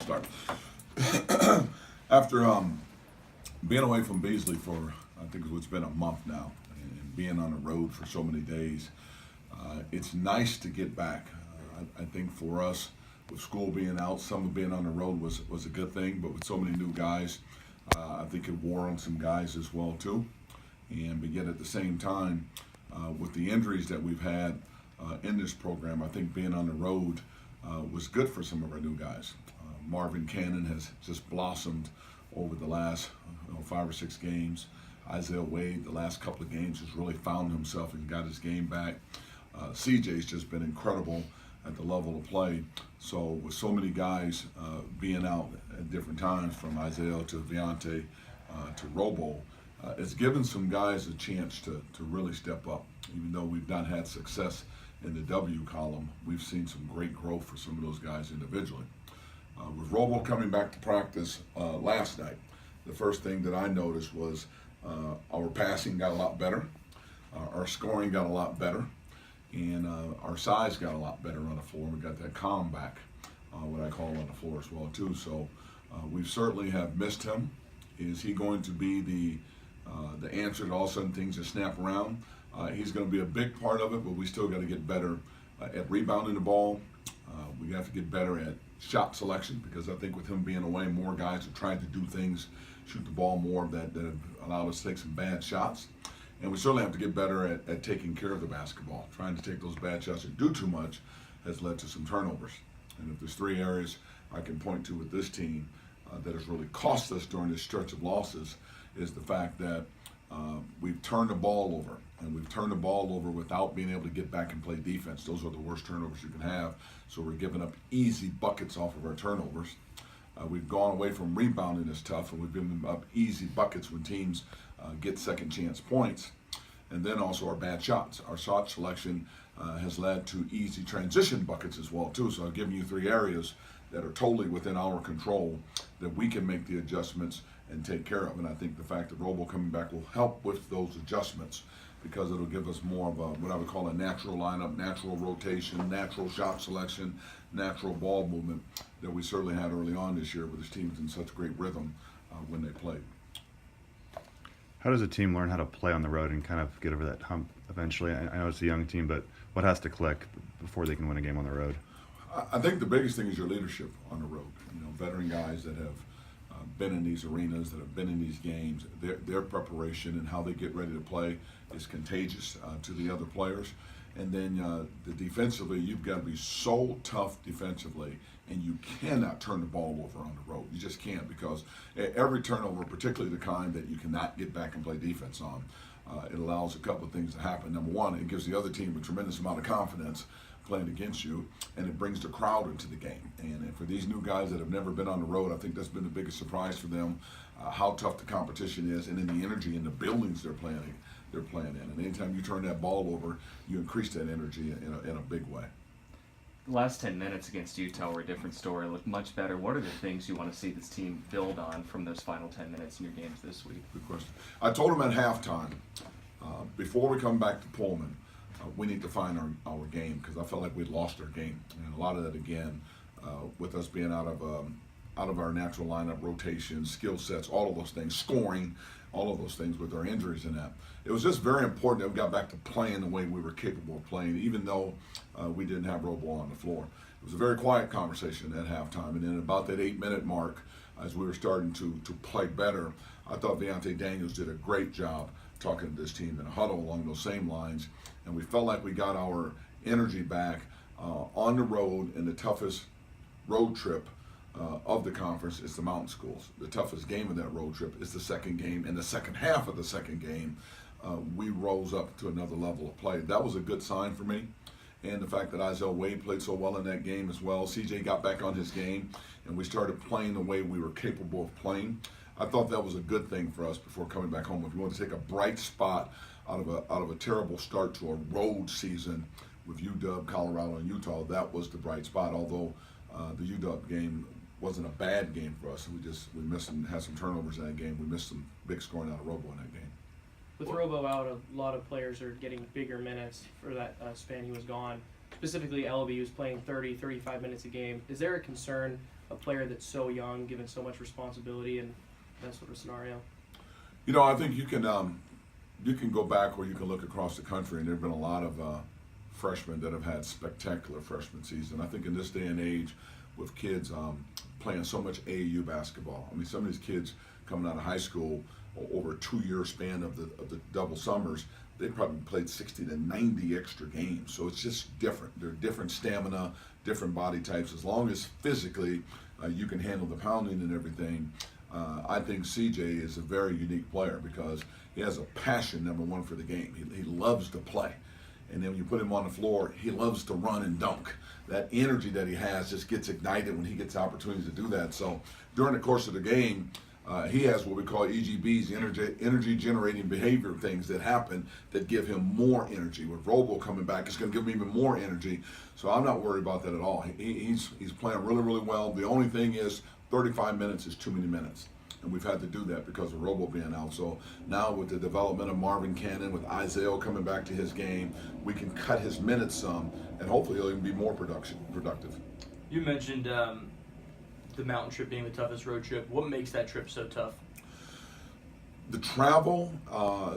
Start. After being away from Beasley for, I think it's been a month now, and being on the road for so many days, it's nice to get back. I think for us, with school being out, some of being on the road was a good thing, but with so many new guys, I think it wore on some guys as well too. But yet at the same time, with the injuries that we've had in this program, I think being on the road was good for some of our new guys. Marvin Cannon has just blossomed over the last 5 or 6 games. Isaiah Wade, the last couple of games, has really found himself and got his game back. CJ's just been incredible at the level of play. So with so many guys being out at different times, from Isaiah to Viante to Robo, it's given some guys a chance to really step up. Even though we've not had success in the W column, we've seen some great growth for some of those guys individually. With Robo coming back to practice last night, the first thing that I noticed was our passing got a lot better, our scoring got a lot better, and our size got a lot better on the floor. We got that calm back, what I call on the floor as well too. So we certainly have missed him. Is he going to be the answer to all of a sudden things that snap around? He's going to be a big part of it, but we still got to get better at rebounding the ball. We have to get better at shot selection, because I think with him being away, more guys have tried to do things, shoot the ball more, that have allowed us to take some bad shots. And we certainly have to get better at taking care of the basketball. Trying to take those bad shots and do too much has led to some turnovers. And if there's 3 areas I can point to with this team that has really cost us during this stretch of losses, is the fact that we've turned the ball over, and we've turned the ball over without being able to get back and play defense. Those are the worst turnovers you can have. So we're giving up easy buckets off of our turnovers. We've gone away from rebounding as tough, and we've given up easy buckets when teams get second chance points. And then also our bad shots. Our shot selection has led to easy transition buckets as well too. So I've given you 3 areas that are totally within our control that we can make the adjustments and take care of. And I think the fact that Robo coming back will help with those adjustments, because it'll give us more of a, what I would call a natural lineup, natural rotation, natural shot selection, natural ball movement that we certainly had early on this year with this team in such great rhythm when they played. How does a team learn how to play on the road and kind of get over that hump eventually? I know it's a young team, but what has to click before they can win a game on the road? I think the biggest thing is your leadership on the road. Veteran guys that have been in these arenas, that have been in these games, their preparation and how they get ready to play is contagious to the other players. And then defensively, you've got to be so tough defensively, and you cannot turn the ball over on the road. You just can't, because every turnover, particularly the kind that you cannot get back and play defense on, it allows a couple of things to happen. Number one, it gives the other team a tremendous amount of confidence playing against you, and it brings the crowd into the game. And for these new guys that have never been on the road, I think that's been the biggest surprise for them, how tough the competition is, and then the energy in the buildings they're playing in. And anytime you turn that ball over, you increase that energy in a big way. The last 10 minutes against Utah were a different story, looked much better. What are the things you want to see this team build on from those final 10 minutes in your games this week? Good question. I told them at halftime, before we come back to Pullman, we need to find our game, because I felt like we'd lost our game. And a lot of that, again, with us being out of our natural lineup, rotation, skill sets, all of those things, scoring, all of those things with our injuries and that. It was just very important that we got back to playing the way we were capable of playing, even though we didn't have Robo on the floor. It was a very quiet conversation at halftime, and then about that 8-minute mark, as we were starting to play better, I thought Viante Daniels did a great job talking to this team in a huddle along those same lines, and we felt like we got our energy back on the road in the toughest road trip of the conference. Is the Mountain Schools. The toughest game of that road trip is the second game. In the second half of the second game, we rose up to another level of play. That was a good sign for me. And the fact that Isaiah Wade played so well in that game as well. CJ got back on his game, and we started playing the way we were capable of playing. I thought that was a good thing for us before coming back home. If you want to take a bright spot out of a terrible start to a road season with UW, Colorado, and Utah, that was the bright spot. Although the UW game wasn't a bad game for us. We missed and had some turnovers in that game. We missed some big scoring out of Robo in that game. With Robo out, a lot of players are getting bigger minutes for that span he was gone. Specifically, Elby, who's playing 30, 35 minutes a game. Is there a concern a player that's so young, given so much responsibility and that sort of scenario? You know, I think you can go back or you can look across the country, and there have been a lot of freshmen that have had spectacular freshman season. I think in this day and age, with kids playing so much AAU basketball, I mean, some of these kids coming out of high school over a 2-year span of the double summers, they probably played 60 to 90 extra games. So it's just different. They're different stamina, different body types. As long as physically you can handle the pounding and everything, I think CJ is a very unique player because he has a passion, number one, for the game. He loves to play. And then when you put him on the floor, he loves to run and dunk. That energy that he has just gets ignited when he gets opportunities to do that. So during the course of the game, he has what we call EGBs, energy generating behavior things that happen that give him more energy. With Robo coming back, it's going to give him even more energy. So I'm not worried about that at all. He's playing really, really well. The only thing is 35 minutes is too many minutes. And we've had to do that because of Robo being out. So now with the development of Marvin Cannon, with Isaiah coming back to his game, we can cut his minutes some, and hopefully he'll even be more productive. You mentioned the mountain trip being the toughest road trip. What makes that trip so tough? The travel,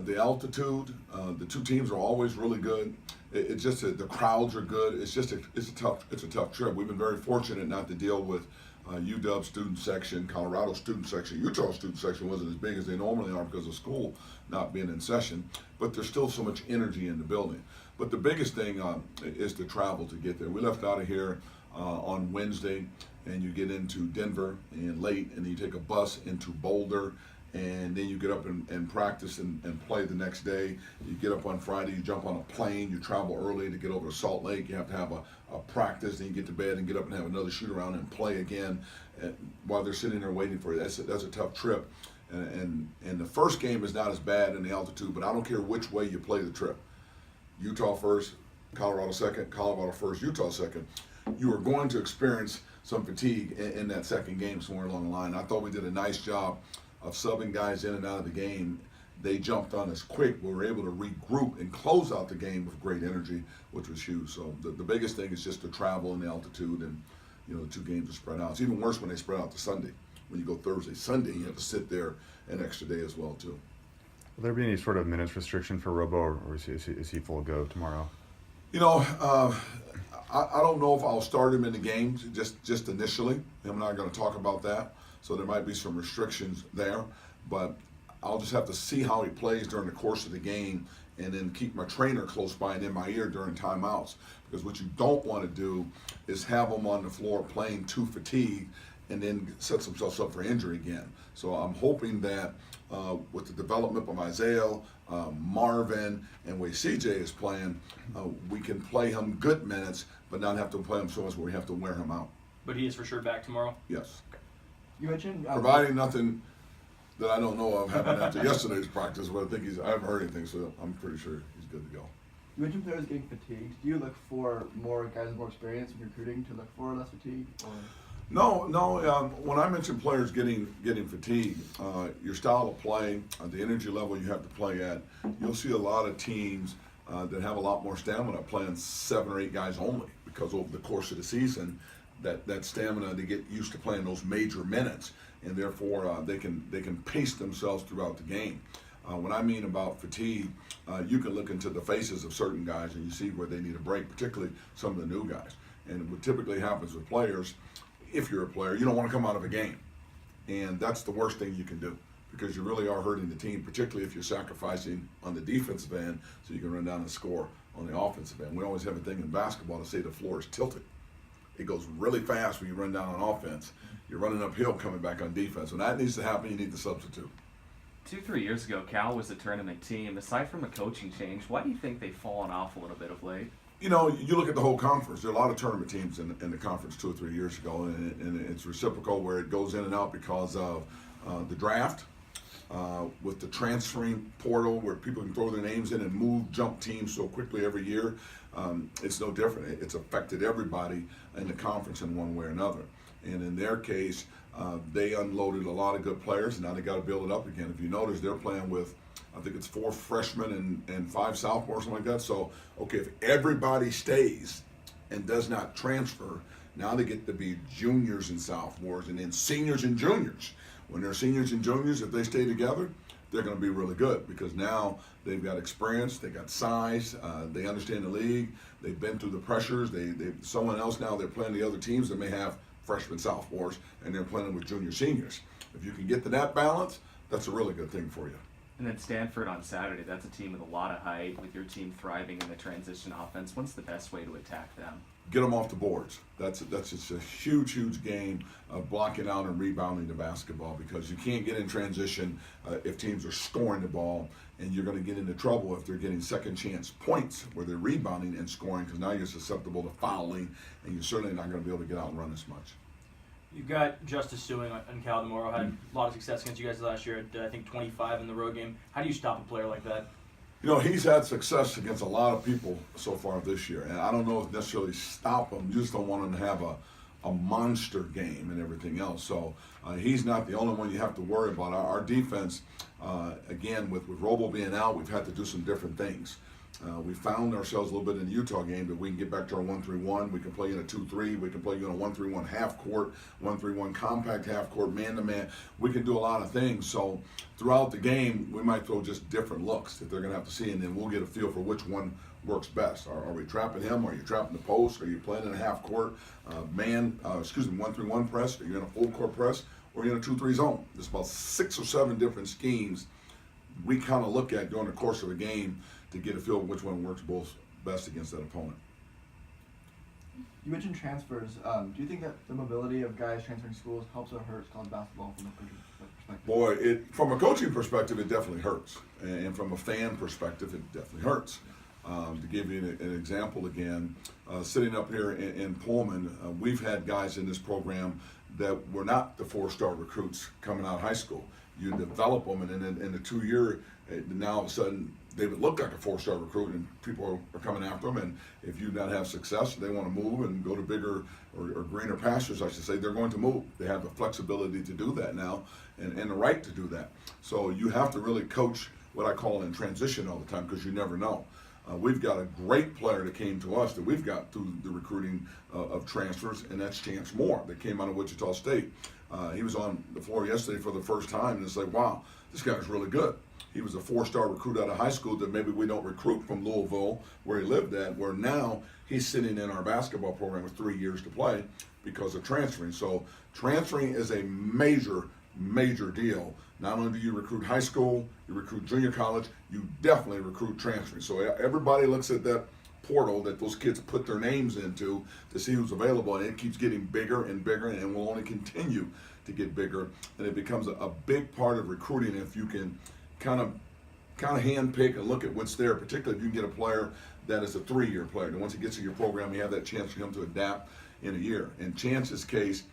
the altitude, the two teams are always really good. It's just that the crowds are good. It's a tough trip. We've been very fortunate not to deal with UW student section, Colorado student section. Utah student section wasn't as big as they normally are because of school not being in session, but there's still so much energy in the building. But the biggest thing is the travel to get there. We left out of here on Wednesday, and you get into Denver and late, and then you take a bus into Boulder, and then you get up and practice and play the next day. You get up on Friday, you jump on a plane, you travel early to get over to Salt Lake. You have to have a practice, then you get to bed and get up and have another shoot around and play again while they're sitting there waiting for you. That's a tough trip. And the first game is not as bad in the altitude, but I don't care which way you play the trip. Utah first, Colorado second, Colorado first, Utah second. You are going to experience some fatigue in that second game somewhere along the line. I thought we did a nice job of subbing guys in and out of the game. They jumped on us quick. We were able to regroup and close out the game with great energy, which was huge. So the biggest thing is just the travel and the altitude, and the two games are spread out. It's even worse when they spread out to Sunday. When you go Thursday, Sunday, you have to sit there an extra day as well too. Will there be any sort of minutes restriction for Robo, or is he full go tomorrow? I don't know if I'll start him in the games just initially. I'm not going to talk about that. So there might be some restrictions there, but I'll just have to see how he plays during the course of the game, and then keep my trainer close by and in my ear during timeouts. Because what you don't want to do is have him on the floor playing too fatigued and then sets themselves up for injury again. So I'm hoping that with the development of Isaiah, Marvin, and where CJ is playing, we can play him good minutes, but not have to play him so much where we have to wear him out. But he is for sure back tomorrow? Yes. You mentioned Providing nothing that I don't know of happened after yesterday's practice, but I haven't heard anything, so I'm pretty sure he's good to go. You mentioned players getting fatigued. Do you look for more guys with more experience in recruiting to look for less fatigue? Or? No. When I mention players getting fatigued, your style of play, the energy level you have to play at, you'll see a lot of teams that have a lot more stamina playing 7 or 8 guys only, because over the course of the season, that stamina, they get used to playing those major minutes, and therefore they can pace themselves throughout the game. When I mean about fatigue, you can look into the faces of certain guys and you see where they need a break, particularly some of the new guys. And what typically happens with players, if you're a player, you don't want to come out of a game. And that's the worst thing you can do, because you really are hurting the team, particularly if you're sacrificing on the defensive end so you can run down and score on the offensive end. We always have a thing in basketball to say the floor is tilted. It goes really fast when you run down on offense. You're running uphill coming back on defense. When that needs to happen, you need the substitute. 2-3 years ago, Cal was a tournament team. Aside from a coaching change, why do you think they've fallen off a little bit of late? You look at the whole conference. There are a lot of tournament teams in the conference 2 or 3 years ago, and it's reciprocal where it goes in and out because of the draft, with the transferring portal where people can throw their names in and move, jump teams so quickly every year. It's no different. It's affected everybody in the conference in one way or another. And in their case, they unloaded a lot of good players, and now they got to build it up again. If you notice, they're playing with, I think it's 4 freshmen and 5 sophomores, something like that. So, okay, if everybody stays and does not transfer, Now they get to be juniors and sophomores, and then seniors and juniors. When they're seniors and juniors, if they stay together, they're going to be really good because now they've got experience, they got size, they understand the league, they've been through the pressures. Someone else now they're playing the other teams that may have freshmen, sophomores, and they're playing with junior, seniors. If you can get to that balance, that's a really good thing for you. And then Stanford on Saturday, that's a team with a lot of height, with your team thriving in the transition offense. What's the best way to attack them? Get them off the boards. That's just a huge game of blocking out and rebounding the basketball because you can't get in transition if teams are scoring the ball, and you're going to get into trouble if they're getting second chance points where they're rebounding and scoring because now you're susceptible to fouling, and you're certainly not going to be able to get out and run as much. You've got Justice Sewing on Cal tomorrow. Had a lot of success against you guys last year. At, I think 25 in the road game. How do you stop a player like that? You know, he's had success against a lot of people so far this year, and I don't know if necessarily stop him. You just don't want him to have a monster game and everything else. So he's not the only one you have to worry about. Our defense, again, with Robo being out, we've had to do some different things. We found ourselves a little bit in the Utah game that we can get back to our 1-3-1. We can play in a 2-3. We can play in a 1-3-1 half court, 1-3-1 compact half court, man-to-man. We can do a lot of things. So throughout the game, we might throw just different looks that they're going to have to see, and then we'll get a feel for which one works best. Are we trapping him? Are you trapping the post? Are you playing in a half court 1-3-1 press? Are you in a full court press? Or are you in a 2-3 zone? There's about 6 or 7 different schemes we kind of look at during the course of a game to get a feel of which one works best against that opponent. You mentioned transfers. Do you think that the mobility of guys transferring schools helps or hurts college basketball from a coaching perspective? Boy, from a coaching perspective, it definitely hurts. And from a fan perspective, it definitely hurts. To give you an example again, sitting up here in Pullman, we've had guys in this program that were not the 4-star recruits coming out of high school. You develop them, and then in the 2-year, now all of a sudden, they would look like a 4-star recruit, and people are coming after them. And if you not have success, they want to move and go to bigger or greener pastures, I should say. They're going to move. They have the flexibility to do that now, and the right to do that. So you have to really coach what I call in transition all the time because you never know. We've got a great player that came to us that we've got through the recruiting of transfers, and that's Chance Moore that came out of Wichita State. He was on the floor yesterday for the first time, and it's like, wow, this guy's really good. He was a 4-star recruit out of high school that maybe we don't recruit from Louisville, where he lived at, where now he's sitting in our basketball program with 3 years to play because of transferring. So transferring is a major deal. Not only do you recruit high school, you recruit junior college, you definitely recruit transferring. So everybody looks at that portal that those kids put their names into to see who's available, and it keeps getting bigger and bigger and will only continue to get bigger. And it becomes a big part of recruiting if you can kind of hand pick and look at what's there, particularly if you can get a player that is a 3-year player. And once he gets in your program, you have that chance for him to adapt in a year. In Chance's case,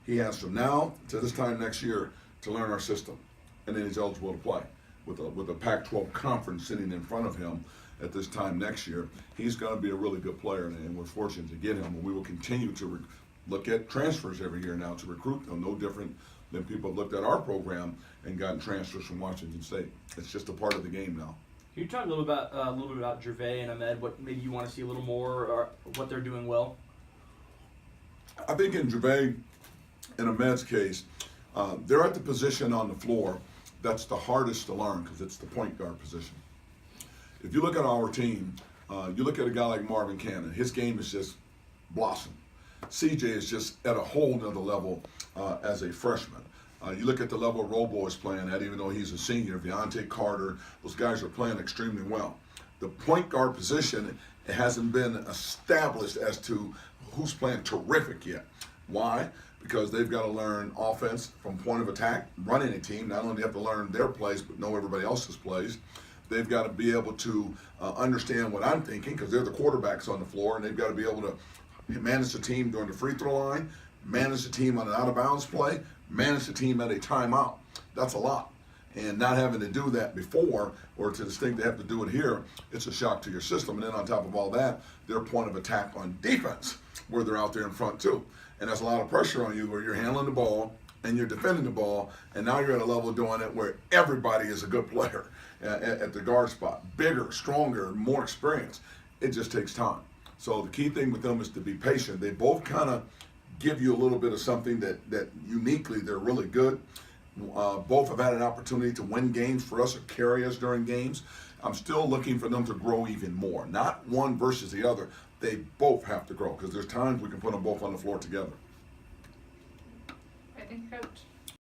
he has from now to this time next year to learn our system, and then he's eligible to play with a Pac-12 conference sitting in front of him at this time next year. He's going to be a really good player, and we're fortunate to get him. And we will continue to look at transfers every year now to recruit them, no different than people have looked at our program and gotten transfers from Washington State. It's just a part of the game now. Can you talk a little bit about Gervais and Ahmed? What maybe you want to see a little more, or what they're doing well? I think in Gervais and Ahmed's case, they're at the position on the floor that's the hardest to learn because it's the point guard position. If you look at our team, you look at a guy like Marvin Cannon, his game is just blossom. CJ is just at a whole nother level as a freshman. You look at the level Robo is playing at, even though he's a senior, Deontay Carter, those guys are playing extremely well. The point guard position hasn't been established as to who's playing terrific yet. Why? Because they've got to learn offense from point of attack, running a team. Not only do they have to learn their plays, but know everybody else's plays. They've got to be able to understand what I'm thinking because they're the quarterbacks on the floor, and they've got to be able to manage the team during the free throw line, manage the team on an out-of-bounds play, manage the team at a timeout. That's a lot. And not having to do that before, or to this thing they have to do it here, it's a shock to your system. And then on top of all that, their point of attack on defense, where they're out there in front too. And that's a lot of pressure on you where you're handling the ball and you're defending the ball, and now you're at a level doing it where everybody is a good player at the guard spot. Bigger, stronger, more experienced. It just takes time. So the key thing with them is to be patient. They both kind of give you a little bit of something that uniquely they're really good. Both have had an opportunity to win games for us or carry us during games. I'm still looking for them to grow even more. Not one versus the other. They both have to grow because there's times we can put them both on the floor together. I think, Coach.